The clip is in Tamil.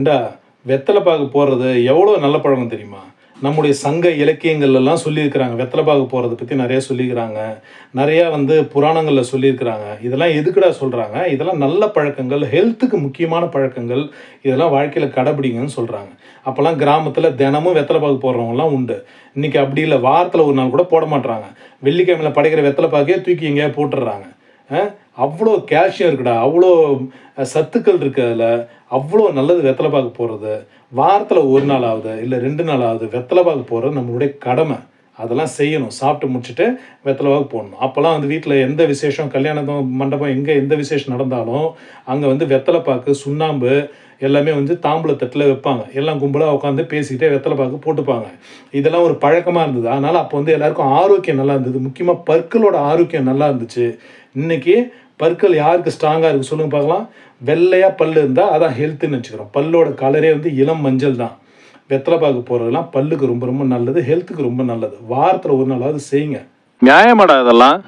ஏன்டா வெத்தலை பாக்கு போடுறது எவ்வளோ நல்ல பழக்கம் தெரியுமா? நம்முடைய சங்க இலக்கியங்கள்லாம் சொல்லியிருக்கிறாங்க. வெத்தலை பாக்கு போடுறத பத்தி நெறைய சொல்லியிருக்கிறாங்க. நெறையா புராணங்கள்ல சொல்லியிருக்கிறாங்க. இதெல்லாம் எதுக்குடா சொல்றாங்க? இதெல்லாம் நல்ல பழக்கங்கள், ஹெல்த்துக்கு முக்கியமான பழக்கங்கள். இதெல்லாம் வாழ்க்கையில கடைபிடிங்கன்னு சொல்றாங்க. அப்பலாம் கிராமத்தில தினமும் வெத்தலை பாக்கு போடுறவங்கலாம் உண்டு. இன்னைக்கு அப்படி இல்ல. வாரத்தில ஒரு நாள் கூட போட மாட்றாங்க. வெள்ளிக்கிழமையில படைக்கிற வெத்தலை பாக்கையே தூக்கி எங்கேயாவது போட்டுர்றாங்க. அ அவ்ளோ கால்சியம் இருக்குடா. அவ்ளோ சத்துக்கள் இருக்கு அதுல. அவ்ளோ நல்லது வெத்தலை பாக்கு போடுறது. வாரத்துல 1 நாளாவது, இல்ல 2 நாளாவது வெத்தலை பாக்கு போடுறது நம்மளுடைய கடமை. அதெல்லாம் செய்யணும். சாப்பிட்டு முடிச்சுட்டு வெத்தலை பாக்கு போடணும். அப்பலாம் வீட்ல எந்த விசேஷம், கல்யாணம் மண்டபம் எங்க எந்த விசேஷம் நடந்தாலும், அங்க வெத்தலை பாக்கு, சுண்ணாம்பு எல்லாமே தாம்பூல தட்டுல வைப்பாங்க. எல்லாம் கும்பலா உட்காந்து பேசிக்கிட்டே வெத்தலை பாக்கு போட்டுப்பாங்க. இதெல்லாம் ஒரு பழக்கமா இருந்தது. அதனால அப்போ எல்லாருக்கும் ஆரோக்கியம் நல்லா இருந்தது. முக்கியமா பற்களோட ஆரோக்கியம் நல்லா இருந்துச்சு. இன்னைக்கு பற்கள் யாருக்கு ஸ்ட்ராங்கா இருக்கு சொல்லுங்க பார்க்கலாம்? வெள்ளையா பல்லு இருந்தா அதான் ஹெல்த்துன்னு வச்சுக்கிறோம். பல்லோட கலரே இளம் மஞ்சள் தான். வெத்தலை பாக்கு போடுறதெல்லாம் பல்லுக்கு ரொம்ப ரொம்ப நல்லது. ஹெல்த்துக்கு ரொம்ப நல்லது. வாரத்துல 1 நாளாவது செய்யுங்க. நியாயமாடா இதெல்லாம்?